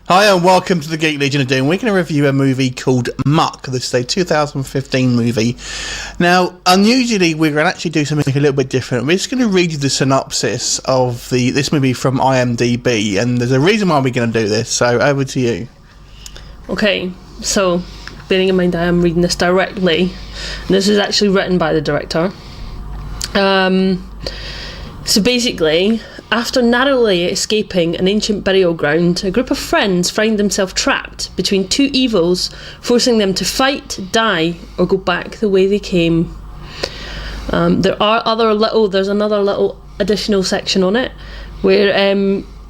Hi and welcome to the Geek Legion of Doom. We're going to review a movie called Muck. This is a 2015 movie. Now, unusually, we're going to actually do something a little bit different. We're just going to read you the synopsis of this movie from IMDb, and there's a reason why we're going to do this, so over to you. Okay, so, bearing in mind I am reading this directly, this is actually written by the director. So basically, after narrowly escaping an ancient burial ground, a group of friends find themselves trapped between two evils, forcing them to fight, die, or go back the way they came. There's another little additional section on it, where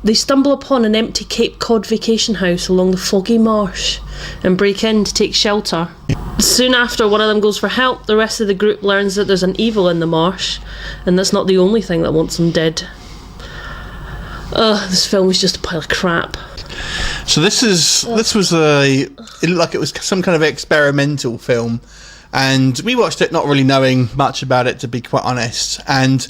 they stumble upon an empty Cape Cod vacation house along the foggy marsh and break in to take shelter. Soon after one of them goes for help, the rest of the group learns that there's an evil in the marsh, and that's not the only thing that wants them dead. This film is just a pile of crap. So it looked like it was some kind of experimental film, and we watched it not really knowing much about it, to be quite honest, and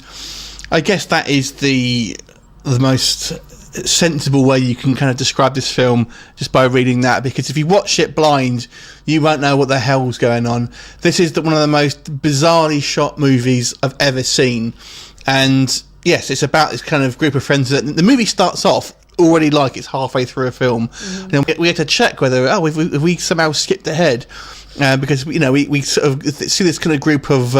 I guess that is the most sensible way you can kind of describe this film, just by reading that, because if you watch it blind you won't know what the hell's going on. This is one of the most bizarrely shot movies I've ever seen, and yes, it's about this kind of group of friends. That the movie starts off already like it's halfway through a film. Mm-hmm. We had to check whether if we somehow skipped ahead, because we sort of see this kind of group of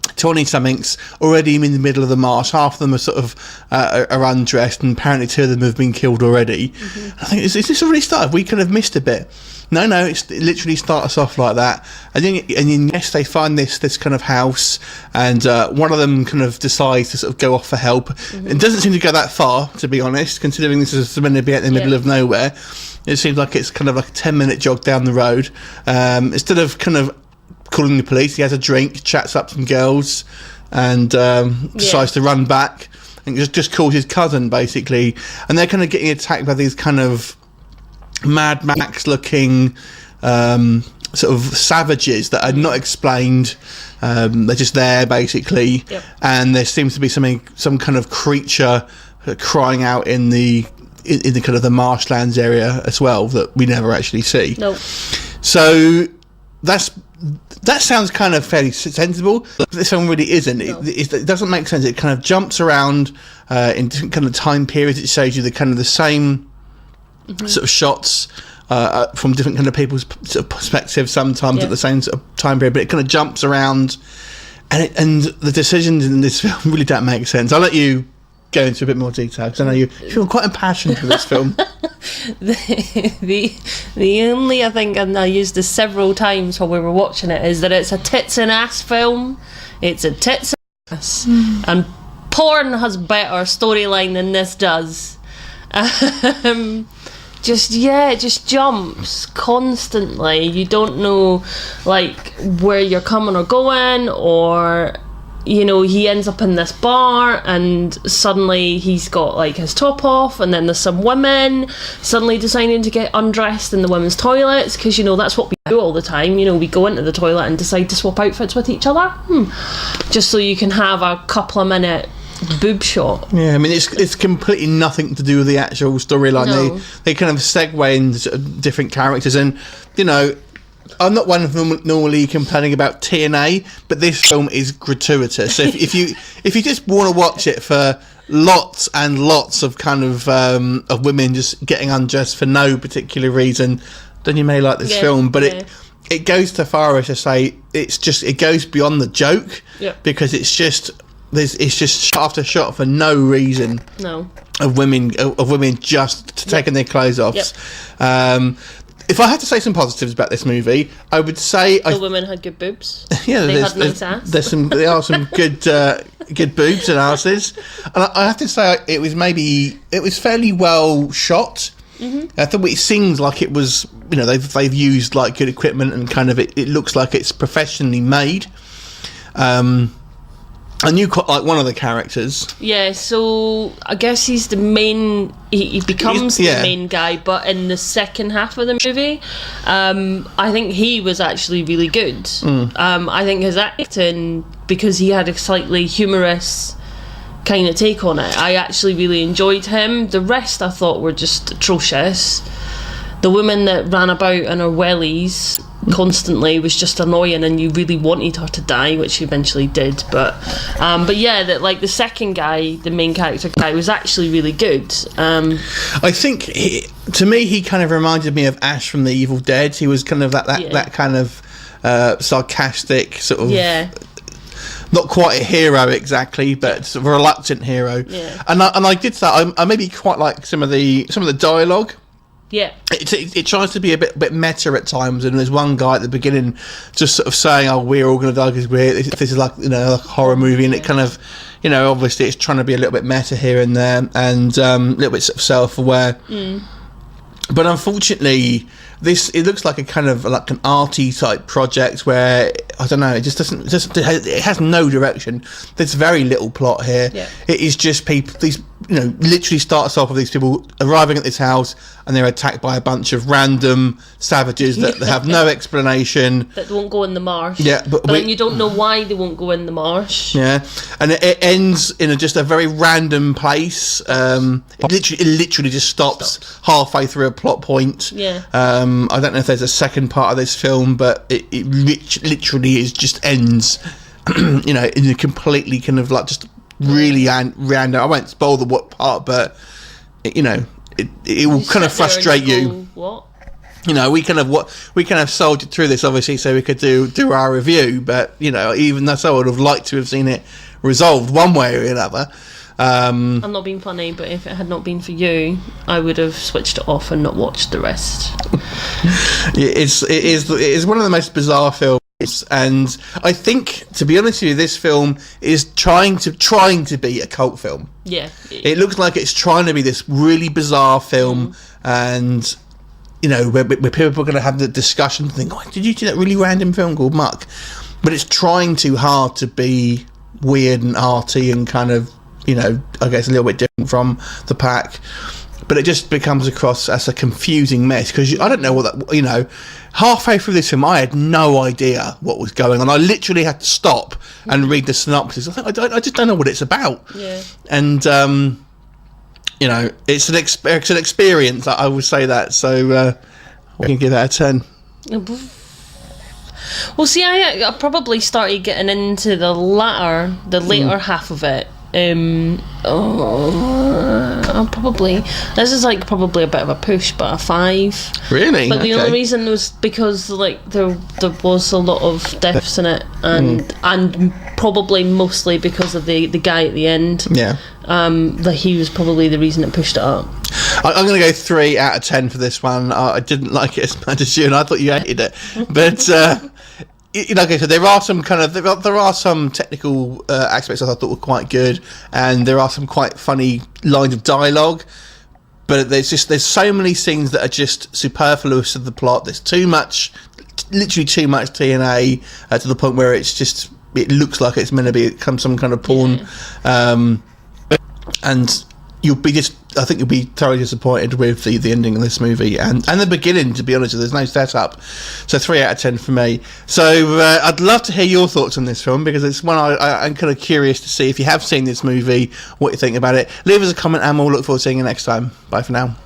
20-somethings already in the middle of the marsh. Half of them are sort of are undressed, and apparently two of them have been killed already. Mm-hmm. I think, is this already started? We kind of missed a bit. No, it literally starts off like that, and then yes, they find this kind of house, and one of them kind of decides to sort of go off for help. Mm-hmm. It doesn't seem to go that far, to be honest, considering this is meant to be out in the middle of nowhere. It seems like it's kind of like a 10-minute jog down the road. Instead of kind of calling the police, he has a drink, chats up some girls, and decides to run back, and just calls his cousin, basically, and they're kind of getting attacked by these kind of Mad Max looking sort of savages that are not explained. They're just there, basically. Yep. And there seems to be some kind of creature crying out in the kind of the marshlands area as well, that we never actually see. Nope. So that sounds kind of fairly sensible, but this one really isn't. No. It doesn't make sense. It kind of jumps around in different kind of time periods. It shows you the same sort of shots from different kind of people's sort of perspectives, sometimes at the same sort of time period, but it kind of jumps around, and the decisions in this film really don't make sense. I'll let you go into a bit more detail, because I know you feel quite impassioned for this film. the only, I think, and I used this several times while we were watching it, is that it's a tits and ass film. It's a tits and ass, and porn has better storyline than this does. It just jumps constantly. You don't know like where you're coming or going, or he ends up in this bar and suddenly he's got like his top off, and then there's some women suddenly deciding to get undressed in the women's toilets, because that's what we do all the time. We go into the toilet and decide to swap outfits with each other, just so you can have a couple of minute boob shot. Yeah, I mean, it's completely nothing to do with the actual storyline. No. They kind of segue into different characters, and I'm not one of them normally complaining about TNA, but this film is gratuitous. So if you just want to watch it for lots and lots of kind of women just getting undressed for no particular reason, then you may like this film. But it goes too far as to say it goes beyond the joke, because it's just shot after shot for no reason. No. Of women just taking their clothes off. Yep. If I had to say some positives about this movie, I would say the women had good boobs. Yeah, they had nice ass. There are some good boobs and asses, and I have to say it was fairly well shot. Mm-hmm. I thought it seems like it was, they've used like good equipment, and kind of it looks like it's professionally made. I knew quite like one of the characters. Yeah, so I guess he's the main. He becomes the main guy, but in the second half of the movie, I think he was actually really good. I think his acting, because he had a slightly humorous kind of take on it. I actually really enjoyed him. The rest I thought were just atrocious. The woman that ran about in her wellies constantly was just annoying, and you really wanted her to die, which she eventually did. But yeah, that like the second guy, the main character guy, was actually really good. I think to me he kind of reminded me of Ash from The Evil Dead. He was kind of that kind of sarcastic sort of. Yeah. Not quite a hero exactly, but sort of a reluctant hero. Yeah. And I did that. I maybe quite like some of the dialogue. Yeah. It tries to be a bit meta at times, and there's one guy at the beginning just sort of saying, "Oh, we're all going to die because this is like like a horror movie," and it kind of, obviously it's trying to be a little bit meta here and there, and a little bit sort of self-aware. But unfortunately, it looks like a kind of like an arty type project where I don't know. It just doesn't. It has no direction. There's very little plot here. Yeah. It is just people. These literally starts off with these people arriving at this house and they're attacked by a bunch of random savages that have no explanation. That won't go in the marsh. Yeah, but then you don't know why they won't go in the marsh. Yeah, and it ends in just a very random place. It literally just stops halfway through a plot point. Yeah. I don't know if there's a second part of this film, but it literally just ends, in a completely kind of like just really random. I won't spoil the what part, but it will kind of frustrate you. What? We kind of soldiered through this obviously so we could do our review, but even though I would have liked to have seen it resolved one way or another. I'm not being funny, but if it had not been for you, I would have switched it off and not watched the rest. It is one of the most bizarre films, and I think, to be honest with you, this film is trying to be a cult film. Yeah, it looks like it's trying to be this really bizarre film, and where people are going to have the discussion and think, "Oh, did you see that really random film called Muck?" But it's trying too hard to be weird and arty and kind of, I guess a little bit different from the pack. But it just becomes across as a confusing mess because I don't know what that, halfway through this film I had no idea what was going on. I literally had to stop and read the synopsis. I just don't know what it's about. Yeah. And it's an experience. I would say that. So we can give that a 10. Well, see, I probably started getting into the later half of it. Probably this is probably a bit of a push, but a 5. Really? But the only reason was because there was a lot of deaths in it, and probably mostly because of the guy at the end. Yeah. That he was probably the reason it pushed it up. I'm going to go 3 out of 10 for this one. I didn't like it as much as you, and I thought you hated it. But so there are some there are some technical aspects that I thought were quite good, and there are some quite funny lines of dialogue. But there's so many scenes that are just superfluous of the plot. There's too much, literally too much TNA to the point where it looks like it's meant to become some kind of porn. Yeah. And I think you'll be thoroughly disappointed with the ending of this movie and the beginning, to be honest. There's no setup. So 3 out of 10 for me. So I'd love to hear your thoughts on this film, because it's one I'm kind of curious to see if you have seen this movie, what you think about it. Leave us a comment and we'll look forward to seeing you next time. Bye for now.